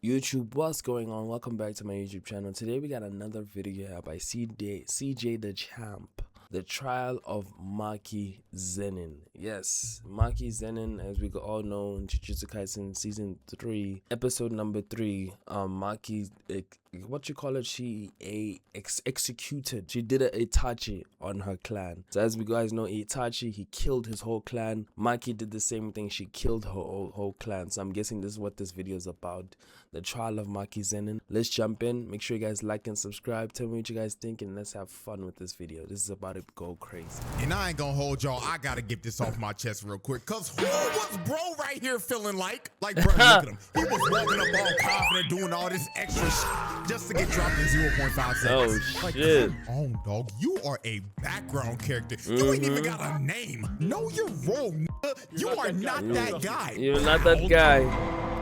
YouTube, what's going on? Welcome back to my YouTube channel. Today we got another video here by CJ Dachamp, the trial of MAKI ZENIN. Yes, MAKI ZENIN, as we all know, in Jujutsu Kaisen season 3, episode number 3. MAKI, she executed. She did a Itachi on her clan. So as we guys know, Itachi, he killed his whole clan. MAKI did the same thing. She killed her whole clan. So I'm guessing this is what this video is about. The trial of MAKI ZENIN. Let's jump in. Make sure you guys like and subscribe. Tell me what you guys think, and let's have fun with this video. This is about to go crazy. And I ain't gonna hold y'all. I gotta get this off my chest real quick. Cause who was bro right here feeling like bro, look at him. He was walking up all confident, doing all this extra shit just to get dropped in 0.5 seconds. Oh, like, shit. Come on, dog. You are a background character. You ain't even got a name. Know your role, nigga. You are not that guy. You're not that guy.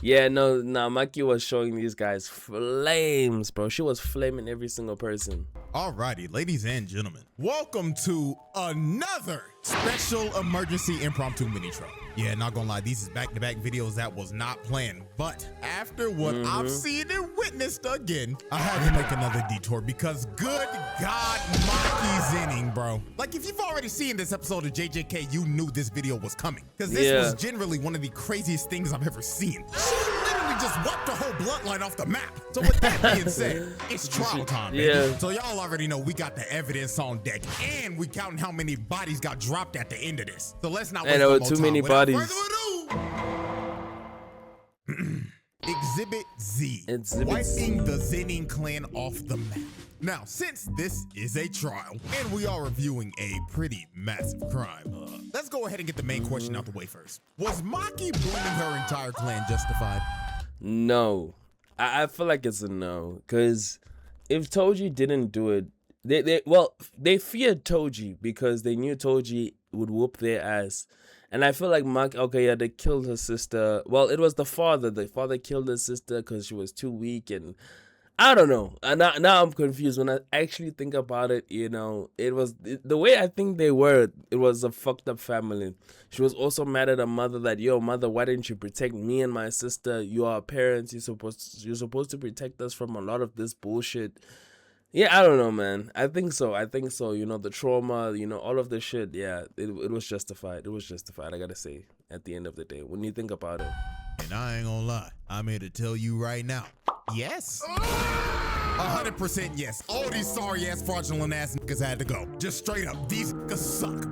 Yeah, no, MAKI was showing these guys flames, bro. She was flaming every single person. Alrighty, ladies and gentlemen, welcome to another special emergency impromptu mini trial. Yeah, not gonna lie, these is back-to-back videos that was not planned, but after what I've seen and witnessed again, I had to make another detour because good God, MAKI ZENIN, bro. Like, if you've already seen this episode of JJK, you knew this video was coming, because this was generally one of the craziest things I've ever seen. She literally just wiped the whole bloodline off the map. So with that being said, it's trial time, baby. Yeah. So y'all already know we got the evidence on deck, and we counting how many bodies got dropped at the end of this. So let's not waste there were more too time. many Without bodies. further ado, Exhibit Z, Exhibit wiping the ZENIN clan off the map. Now, since this is a trial and we are reviewing a pretty massive crime, let's go ahead and get the main question out the way first. Was MAKI blaming her entire clan justified? No, I feel like it's a no, because if Toji didn't do it, they feared Toji because they knew Toji would whoop their ass. And I feel like MAKI, okay, yeah, they killed her sister. Well, it was the father. The father killed his sister because she was too weak, and I don't know. And now I'm confused. When I actually think about it, you know, the way I think they were, it was a fucked up family. She was also mad at her mother that, yo, mother, why didn't you protect me and my sister? You are parents. You're supposed to protect us from a lot of this bullshit. Yeah, I don't know, man. I think so. You know, the trauma, you know, all of the shit. Yeah, it was justified. It was justified, I gotta say, at the end of the day, when you think about it. And I ain't gonna lie, I'm here to tell you right now, yes. 100% yes. All these sorry ass, fraudulent ass niggas had to go. Just straight up, these niggas suck.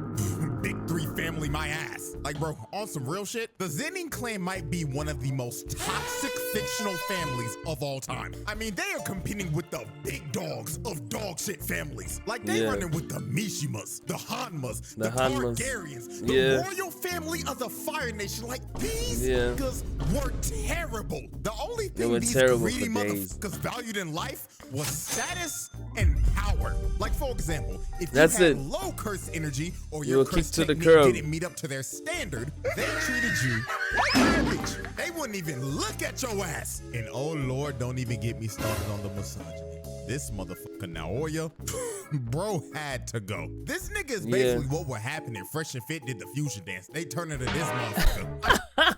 Big 3 family, my ass. Like, bro, on some real shit, the ZENIN clan might be one of the most toxic fictional families of all time. I mean, they are competing with the big dogs of dog shit families. Like, they running with the Mishimas, the Hanmas, the Targaryens, the royal family of the Fire Nation. Like, these niggas were terrible. The only thing these greedy motherfuckers valued in life was status and power. Like, for example, if you had low curse energy or your curse technique didn't meet up to their standard, they treated you like garbage. They wouldn't even look at your ass. And oh Lord, don't even get me started on the misogyny. This motherfucker Naoya, bro, had to go. This nigga is basically what would happen if Fresh and Fit did the fusion dance. They turn into this motherfucker.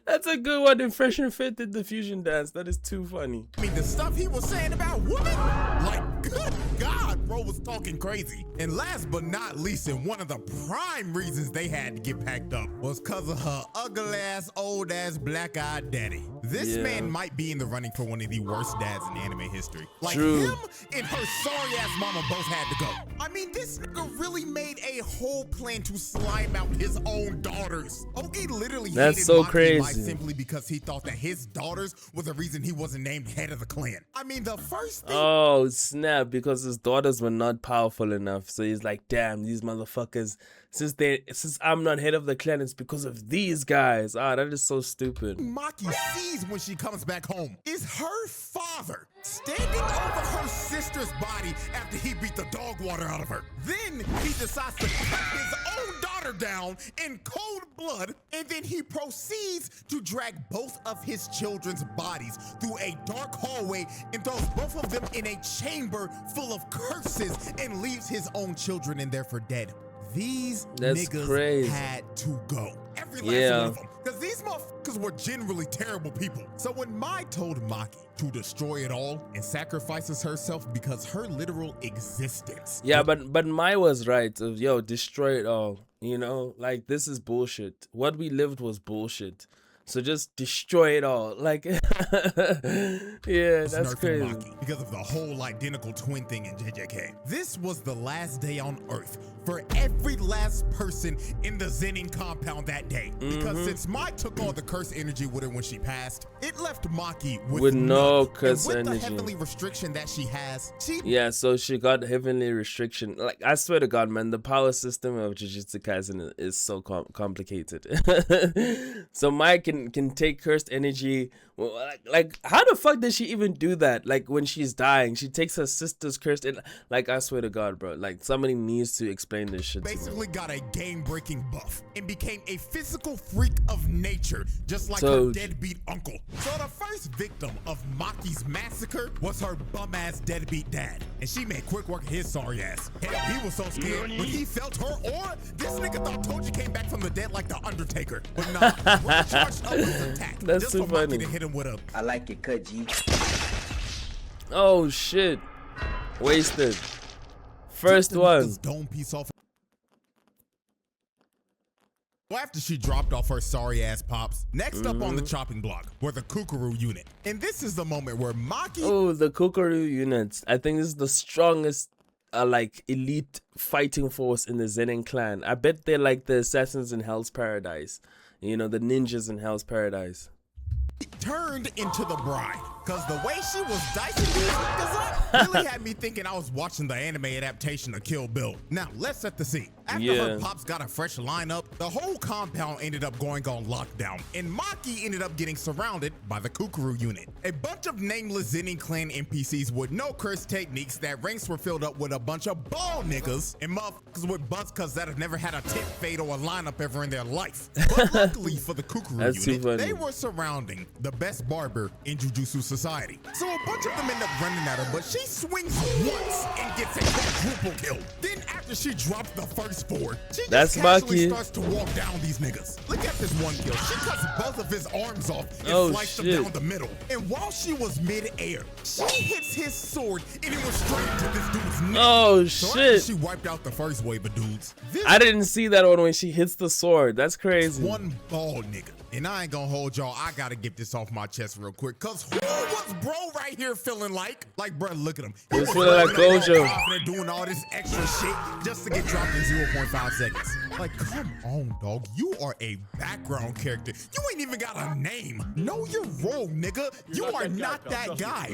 That's a good one. If Fresh and Fit did the fusion dance, that is too funny. I mean, the stuff he was saying about women, like, good God, bro was talking crazy. And last but not least, and one of the prime reasons they had to get packed up was because of her ugly ass, old ass, black-eyed daddy. This man might be in the running for one of the worst dads in anime history. Like, him and her sorry ass mama both had to go. I mean, this nigga really made a whole plan to slime out his own daughters. Oki literally hated MAKI simply because he thought that his daughters were the reason he wasn't named head of the clan. I mean, the first thing— oh, snap, because his daughters were not powerful enough. So he's like, damn, these motherfuckers, since I'm not head of the clan, it's because of these guys. Ah, that is so stupid. MAKI sees when she comes back home is her father standing over her sister's body after he beat the dog water out of her. Then he decides to cut his own daughter down in cold blood, and then he proceeds to drag both of his children's bodies through a dark hallway and throws both of them in a chamber full of curses and leaves his own children in there for dead. these That's niggas crazy. had to go. Every last one of them. Because these motherfuckers were generally terrible people. So when Mai told Maki to destroy it all and sacrifices herself because her literal existence. Yeah, but Mai was right. Yo, destroy it all. You know, like, this is bullshit. What we lived was bullshit. So just destroy it all. Like, yeah, that's crazy. Maki because of the whole identical twin thing in JJK. This was the last day on Earth for every last person in the ZENIN compound that day. Because since Mai took all the curse energy with her when she passed, it left Maki with no none. curse and with energy. the heavenly restriction that she has, yeah, so she got heavenly restriction. Like, I swear to God, man, the power system of Jujutsu Kaisen is so complicated. So Mai can take cursed energy. Well, like, how the fuck did she even do that? Like, when she's dying, she takes her sister's cursed. Like, I swear to God, bro. Like, somebody needs to explain this shit. Basically got a game-breaking buff and became a physical freak of nature, just like her deadbeat uncle. So the first victim of Maki's massacre was her bum-ass deadbeat dad, and she made quick work of his sorry ass. Hell, he was so scared when he felt her aura. This nigga thought Toji came back from the dead like the Undertaker, but nah, Bro charged up his attack. That's just so for funny. Maki to hit him with a I like it, Kaji. Oh shit, wasted. First one. Dome piece off. Well, after she dropped off her sorry ass pops, next up on the chopping block were the Kukuru unit. And this is the moment where Maki. Oh, the Kukuru units. I think this is the strongest like elite fighting force in the ZENIN clan. I bet they're like the assassins in Hell's Paradise. You know, the ninjas in Hell's Paradise. Turned into the bride, cause the way she was dicing these niggas up really had me thinking I was watching the anime adaptation of Kill Bill. Now let's set the scene. After her pops got a fresh lineup, the whole compound ended up going on lockdown, and Maki ended up getting surrounded by the Kukuru unit. A bunch of nameless ZENIN clan NPCs with no curse techniques that ranks were filled up with a bunch of bald niggas and motherfuckers with butts cause that have never had a tip fade or a lineup ever in their life. But luckily for the Kukuru unit, they were surrounding the best barber in Jujutsu Society. So a bunch of them end up running at her, but she swings once and gets a quadruple kill. Then after she drops the first four, she just casually starts to walk down these niggas. Look at this one kill. She cuts both of his arms off and sliced them down the middle. And while she was mid-air, she hits his sword and it was straight to this dude's neck. Oh so shit. After she wiped out the first wave of dudes. I didn't see that one when she hits the sword. That's crazy. One bald nigga. And I ain't gonna hold y'all, I gotta get this off my chest real quick, cause who was bro right here feeling like? Like, bro, look at him. He was feeling like Gojo. Doing all this extra shit just to get dropped in 0.5 seconds. Like, come on, dog. You are a background character. You ain't even got a name. Know your role, nigga. You are not that guy.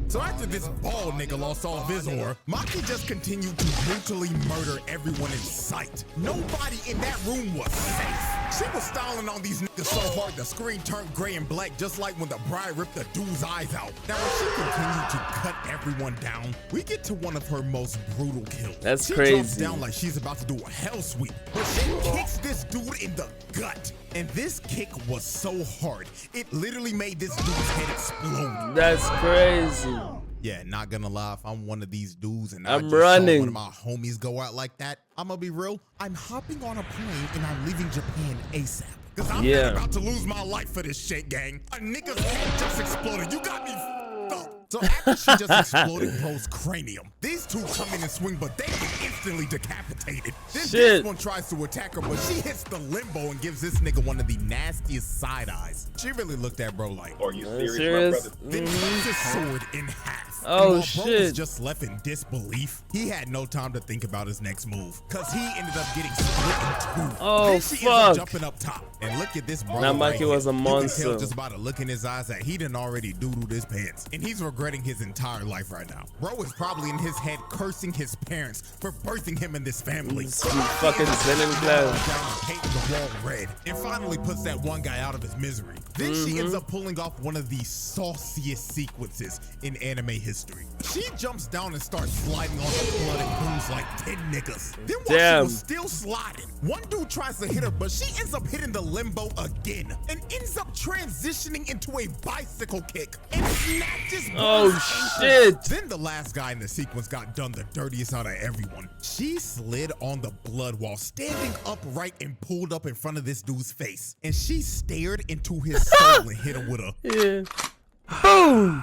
So after this bald nigga lost all of his aura, Maki just continued to brutally murder everyone in sight. Nobody in that room was safe. She was styling on these niggas so hard the screen turned gray and black, just like when the bride ripped the dude's eyes out. Now, when she continued to cut everyone down, we get to one of her most brutal kills. That's she crazy. Drops down like she's about to do a hell sweep, but she kicks this dude in the gut. And this kick was so hard, it literally made this dude's head explode. That's crazy. Yeah, not gonna lie, if I'm one of these dudes and I'm I just running. saw one of my homies go out like that, I'm gonna be real, I'm hopping on a plane and I'm leaving Japan ASAP. Cause I'm not about to lose my life for this shit, gang. A nigga's head just exploded. You got me f***ed up. So after she just exploded Bro's cranium, these two come in and swing, but they get instantly decapitated. Then this one tries to attack her, but she hits the limbo and gives this nigga one of the nastiest side eyes. She really looked at Bro like, are you serious, my brother? Then cuts his sword in half. Oh, and while shit. Bro was just left in disbelief, he had no time to think about his next move, cause he ended up getting split in two. Oh, then she ends up jumping up top. And look at this bro. Now Maki was a monster. You can tell just by the look in his eyes that he done already doodled his pants. And he's regretting his entire life right now. Bro is probably in his head cursing his parents for birthing him in this family. Fucking ZENIN class. Painting the wall red. And finally puts that one guy out of his misery. Then she ends up pulling off one of the sauciest sequences in anime history. She She jumps down and starts sliding on the blood and booms like 10 niggas. Then while Damn. she was still sliding, one dude tries to hit her, but she ends up hitting the limbo again and ends up transitioning into a bicycle kick and snatches Oh, Buzz shit. ankle. Then the last guy in the sequence got done the dirtiest out of everyone. She slid on the blood while standing upright and pulled up in front of this dude's face. And she stared into his soul and hit him with a Yeah. Boom.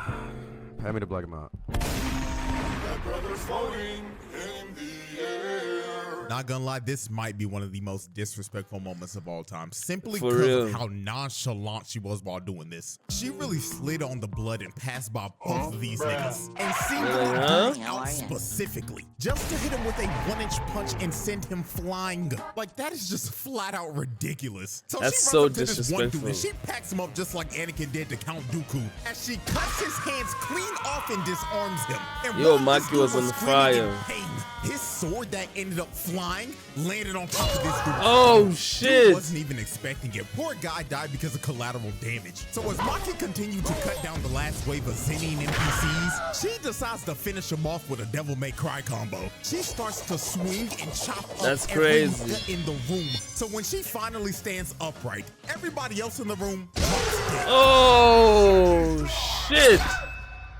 Hand me the black amount. Not gonna lie, this might be one of the most disrespectful moments of all time, simply For because real. of how nonchalant she was while doing this. She really slid on the blood and passed by both of these niggas and seemed to Huh? be out specifically just to hit him with a 1-inch punch and send him flying. Like, that is just flat out ridiculous. So That's she so runs up to this one dude and disrespectful. she packs him up just like Anakin did to Count Dooku as she cuts his hands clean off and disarms him. And Yo, while this Maki dude was on screaming in fire. pain, his sword that ended up flying landed on top of this dude. Oh, Dude shit. wasn't even expecting it. Poor guy died because of collateral damage. So as Maki continued to cut down the last wave of ZENIN NPCs, she decides to finish him off with a Devil May Cry combo. She starts to swing and chop up That's every crazy. nigga in the room. So when she finally stands upright, everybody else in the room drops dead. Oh, shit.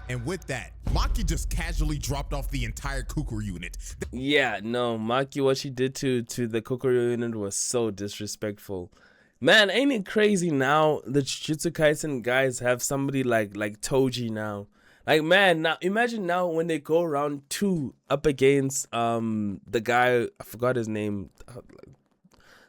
And with that, Maki just casually dropped off the entire Kukuru unit. Yeah, no, Maki, what she did to the Kokoro unit was so disrespectful. Man, ain't it crazy now the Jujutsu Kaisen guys have somebody like Toji now. Like, man, now imagine now when they go round 2 up against the guy, I forgot his name.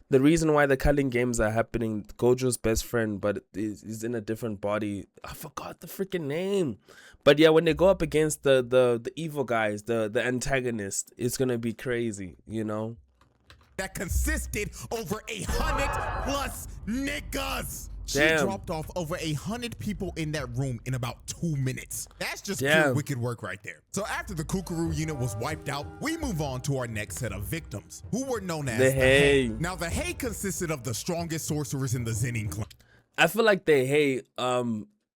The reason why the culling games are happening, Gojo's best friend, but he's in a different body. I forgot the freaking name. But yeah, when they go up against the evil guys, the antagonist, it's gonna be crazy, you know? That consisted over 100+ niggas. She Damn. dropped off over 100 people in that room in about 2 minutes. That's just Damn. pure wicked work right there. So after the Kukuru unit was wiped out, we move on to our next set of victims, who were known as The Hei. Now the Hei consisted of the strongest sorcerers in the ZENIN clan. I feel like they hate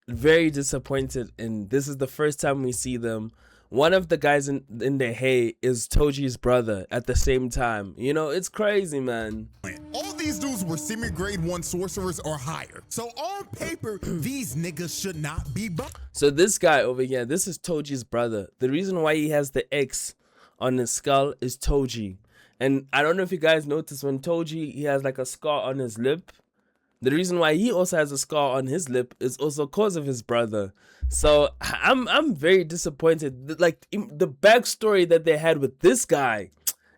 very disappointed, and this is the first time we see them. One of the guys in the Hei is Toji's brother at the same time. You know, it's crazy, man. All these dudes were semi-grade 1 sorcerers or higher. So on paper, these niggas should not be So this guy over here, this is Toji's brother. The reason why he has the X on his skull is Toji. And I don't know if you guys noticed when Toji, he has like a scar on his lip. The reason why he also has a scar on his lip is also because of his brother. So I'm very disappointed. Like the backstory that they had with this guy,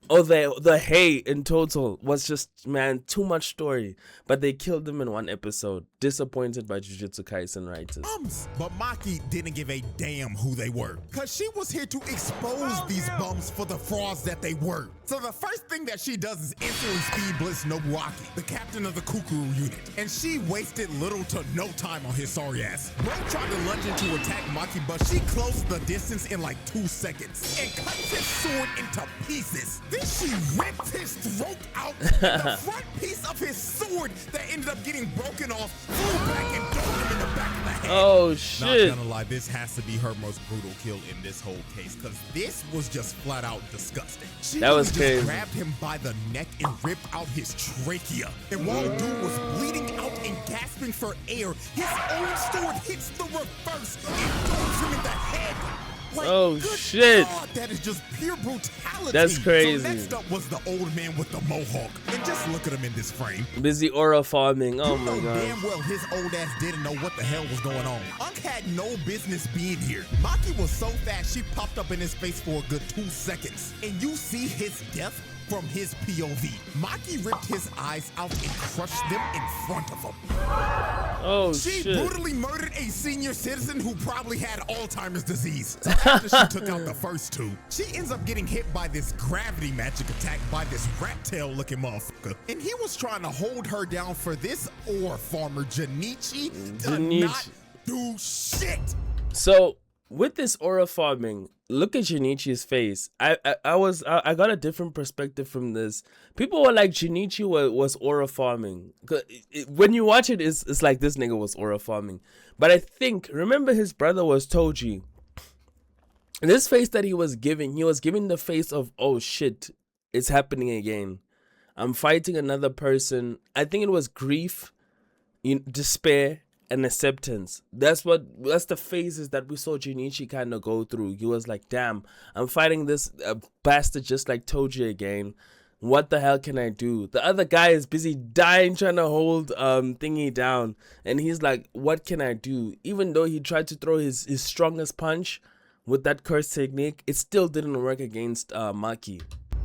or the Hei in total, was just, man, too much story. But they killed him in one episode. Disappointed by Jujutsu Kaisen writers. But Maki didn't give a damn who they were, cause she was here to expose these bums for the frauds that they were. So the first thing that she does is instantly speed blitz Nobuaki, the captain of the Kukuru unit, and she wasted little to no time on his sorry ass. Bro tried to lunge in to attack Maki, but she closed the distance in like 2 seconds and cuts his sword into pieces. Then she ripped his throat out, and the front piece of his sword that ended up getting broken off flew back and dove him in the back of the head. Oh, Not shit. gonna lie, this has to be her most brutal kill in this whole case, because this was just flat out disgusting. She That was really crazy. just grabbed him by the neck and ripped out his trachea. And while dude was bleeding out and gasping for air, his own sword hits the reverse and doves him in the head. Like, Oh, good shit. God, that is just pure brutality. That's crazy. So next up was the old man with the mohawk. And just look at him in this frame. Busy aura farming. Oh You my know god. damn well his old ass didn't know what the hell was going on. Unk had no business being here. Maki was so fast she popped up in his face for a good 2 seconds. And you see his death from his POV. Maki ripped his eyes out and crushed them in front of him. Oh She shit. brutally murdered a senior citizen who probably had Alzheimer's disease. So after she took out the first 2, she ends up getting hit by this gravity magic attack by this rat tail looking motherfucker. And he was trying to hold her down for this ore farmer Junichi to not do shit. So with this aura farming, look at Junichi's face. I got a different perspective from this. People were like, Junichi was aura farming. When you watch it, it's like this nigga was aura farming. But I think, remember his brother was Toji. This face that he was giving the face of, oh shit, it's happening again. I'm fighting another person. I think it was grief, despair, and acceptance. That's the phases that we saw Junichi kind of go through. He was like, damn, I'm fighting this bastard just like Toji again. What the hell can I do? The other guy is busy dying trying to hold thingy down, and he's like, what can I do? Even though he tried to throw his strongest punch with that curse technique, it still didn't work against Maki.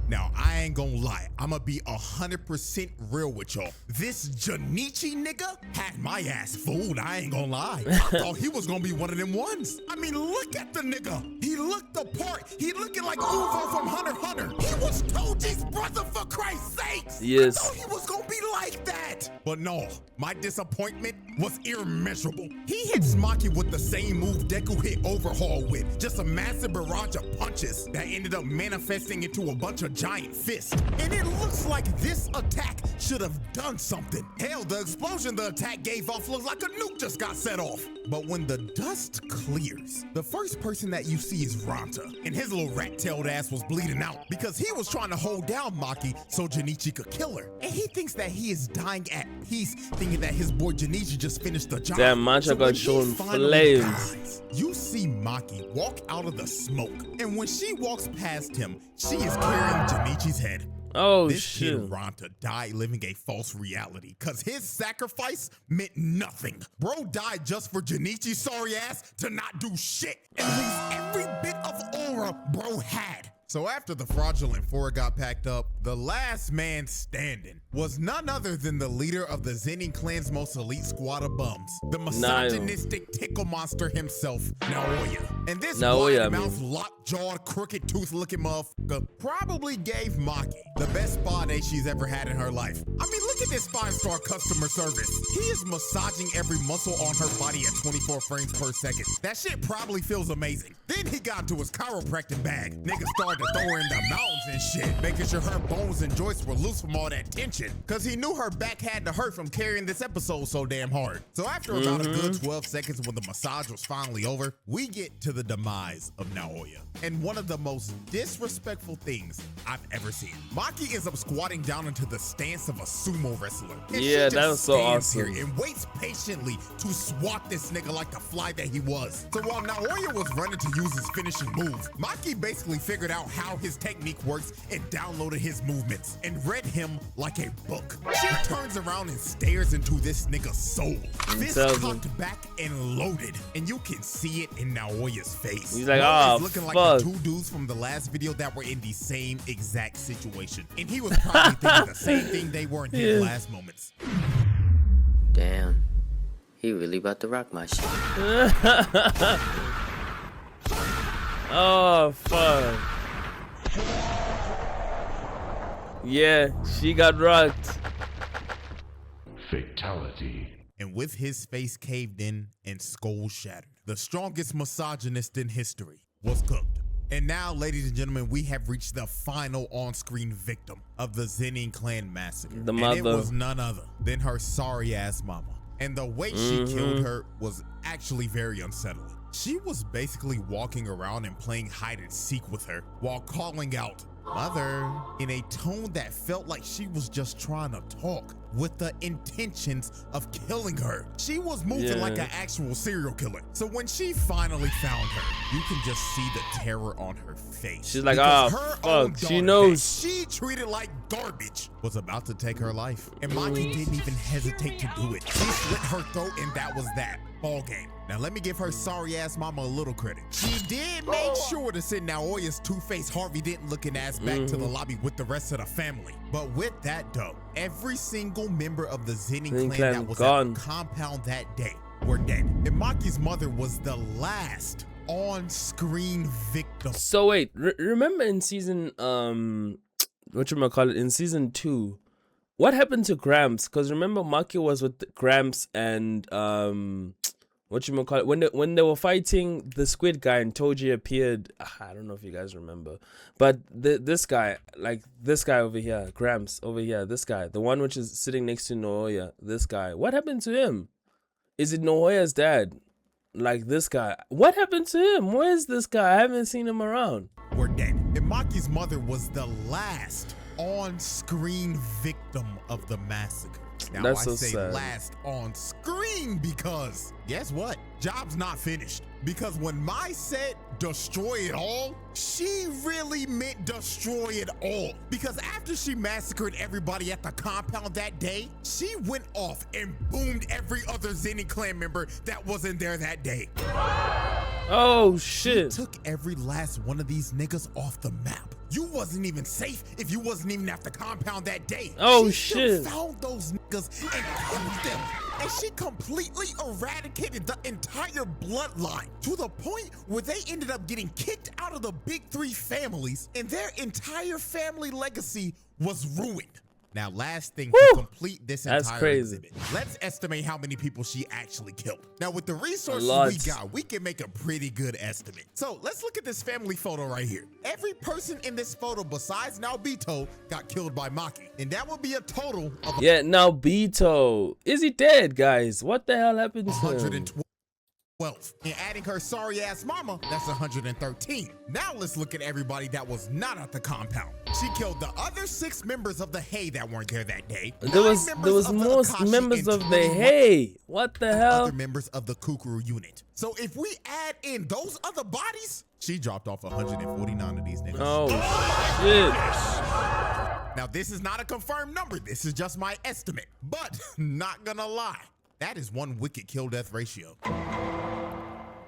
Now, I ain't gonna lie, I'ma be 100% real with y'all. This Junichi nigga had my ass fooled, I ain't gonna lie. I thought he was gonna be one of them ones. I mean, look at the nigga. He looked the part. He looking like Uvo from Hunter x Hunter. He was Toji's brother, for Christ's sakes. Yes. I thought he was gonna be like that. But no, my disappointment was immeasurable. He hits Maki with the same move Deku hit Overhaul with. Just a massive barrage of punches that ended up manifesting into a bunch of giant fists. And it looks like this attack should have done something. Hell, the explosion the attack gave off looks like a nuke just got set off. But when the dust clears, the first person that you see is Ranta. And his little rat-tailed ass was bleeding out because he was trying to hold down Maki so Junichi could kill her. And he thinks that he is dying at peace, thinking that his boy Junichi just finished the job. Damn, Mancha got shown flames. You see Maki walk out of the smoke. And when she walks past him, she is carrying Junichi's head. Oh this shit. kid Ranta died living a false reality because his sacrifice meant nothing. Bro died just for Junichi's sorry ass to not do shit and lose every bit of aura bro had. So after the fraudulent four got packed up, the last man standing was none other than the leader of the ZENIN clan's most elite squad of bums, the misogynistic tickle monster himself, Naoya. And this wide-mouthed, lockjawed, crooked tooth looking motherfucker probably gave Maki the best spa day she's ever had in her life. I mean, look at this 5-star customer service. He is massaging every muscle on her body at 24 frames per second. That shit probably feels amazing. Then he got into his chiropractic bag. Niggas started to throw her in the mountains and shit, making sure her bones and joints were loose from all that tension, cause he knew her back had to hurt from carrying this episode so damn hard. So after about a good 12 seconds when the massage was finally over, we get to the demise of Naoya. And one of the most disrespectful things I've ever seen. Maki ends up squatting down into the stance of a sumo wrestler. And yeah, that was so awesome. And waits patiently to swat this nigga like the fly that he was. So while Naoya was running to use his finishing move, Maki basically figured out how his technique works and downloaded his movements and read him like a book. She turns around and stares into this nigga's soul. Fist cocked back and loaded, and you can see it in Naoya's face. He's like, oh, looking fuck. like the two dudes from the last video that were in the same exact situation. And he was probably thinking the same thing they were in his last moments. Damn, he really about to rock my shit. Oh, fuck. Yeah, she got rocked. Fatality. And with his face caved in and skull shattered, the strongest misogynist in history was cooked. And now, ladies and gentlemen, we have reached the final on-screen victim of the ZENIN clan massacre. The mother. And it was none other than her sorry-ass mama. And the way she killed her was actually very unsettling. She was basically walking around and playing hide and seek with her while calling out, "Mother," in a tone that felt like she was just trying to talk with the intentions of killing her. She was moving like an actual serial killer. So when she finally found her, you can just see the terror on her face. She's like, oh, fuck, she knows. She treated like garbage was about to take her life. And Maki didn't even hesitate to do it. She slit her throat and that was that. Ball game. Now let me give her sorry ass mama a little credit. She did make sure to send Naoya's two-faced Harvey Dent looking ass back to the lobby with the rest of the family. But with that though, every single member of the ZENIN clan that was at the compound that day were dead. And Maki's mother was the last on-screen victim. So wait, remember in season in season 2, what happened to Gramps? Because remember Maki was with Gramps and when they were fighting the squid guy and Toji appeared. I don't know if you guys remember, but this guy over here, Gramps over here, this guy, the one which is sitting next to Naoya, this guy, what happened to him? Is it Naoya's dad? like this guy. What happened to him? Where's this guy? I haven't seen him around. Were dead. And Maki's mother was the last on-screen victim of the massacre. Now, That's I so say sad. last on screen because guess what? Job's not finished. Because when Mai said destroy it all, she really meant destroy it all. Because after she massacred everybody at the compound that day, she went off and boomed every other ZENIN clan member that wasn't there that day. Oh She shit. took every last one of these niggas off the map. You wasn't even safe if you wasn't even at the compound that day. Oh, she shit. Still found those niggas and killed them. And she completely eradicated the entire bloodline to the point where they ended up getting kicked out of the big three families and their entire family legacy was ruined. Now, last thing to complete this That's entire crazy. exhibit, let's estimate how many people she actually killed. Now, with the resources lot. we got, we can make a pretty good estimate. So let's look at this family photo right here. Every person in this photo besides Naobito got killed by Maki. And that would be a total of Yeah, now Beto. Is he dead, guys? What the hell happened to him? 112. And adding her sorry ass mama, that's 113. Now let's look at everybody that was not at the compound. She killed the other 6 members of the Hay that weren't there that day. There was more members of the Hay. What the hell? Other members of the Kukuru unit. So if we add in those other bodies, she dropped off 149 of these niggas. Oh shit. Now this is not a confirmed number. This is just my estimate. But not gonna lie, that is one wicked kill death ratio.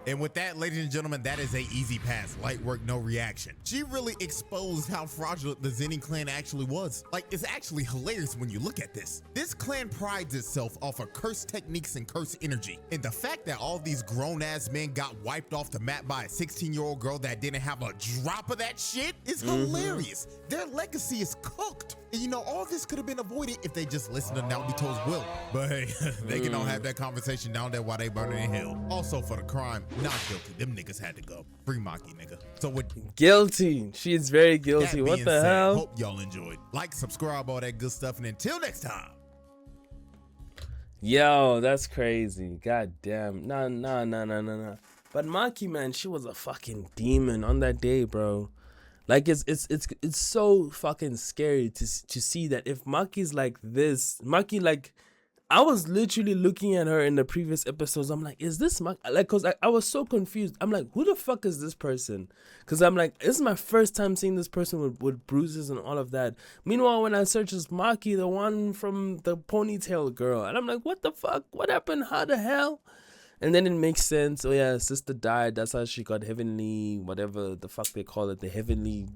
And with that, ladies and gentlemen, that is a easy pass. Light work, no reaction. She really exposed how fraudulent the ZENIN clan actually was. Like, it's actually hilarious when you look at this. This clan prides itself off of cursed techniques and cursed energy. And the fact that all these grown-ass men got wiped off the map by a 16-year-old girl that didn't have a drop of that shit is hilarious. Their legacy is cooked. And you know, all this could have been avoided if they just listened to Naobito's will. But hey, they can all have that conversation down there while they burning in hell. Also for the crime, not guilty. Them niggas had to go. Free Maki, nigga. So with Guilty. She is very that guilty. What being the said, hell? hope y'all enjoyed. Like, subscribe, all that good stuff. And until next time. Yo, that's crazy. God damn. Nah. But Maki, man, she was a fucking demon on that day, bro. Like it's so fucking scary to see that if Maki's like this, Maki, like, I was literally looking at her in the previous episodes. I'm like, is this Maki? Like, cause I was so confused. I'm like, who the fuck is this person? Cause I'm like, this is my first time seeing this person with bruises and all of that. Meanwhile, when I search this Maki, the one from the ponytail girl, and I'm like, what the fuck? What happened? How the hell? And then it makes sense. Oh yeah, sister died. That's how she got heavenly, whatever the fuck they call it, the heavenly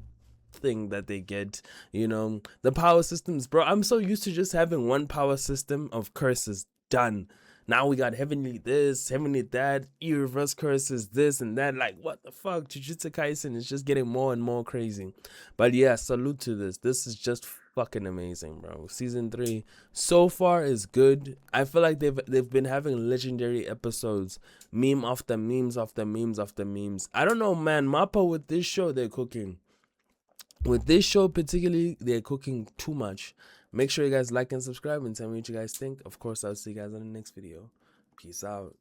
thing that they get. You know, the power systems, bro. I'm so used to just having one power system of curses done. Now we got heavenly this, heavenly that, reverse curses, this and that. Like, what the fuck? Jujutsu Kaisen is just getting more and more crazy. But yeah, salute to this. This is just fucking amazing, bro. Season 3 so far is good. I feel like they've been having legendary episodes, meme after memes after memes after memes. I don't know, man. Mappa, with this show, they're cooking. With this show particularly, they're cooking too much. Make sure you guys like and subscribe and tell me what you guys think. Of course, I'll see you guys on the next video. Peace out.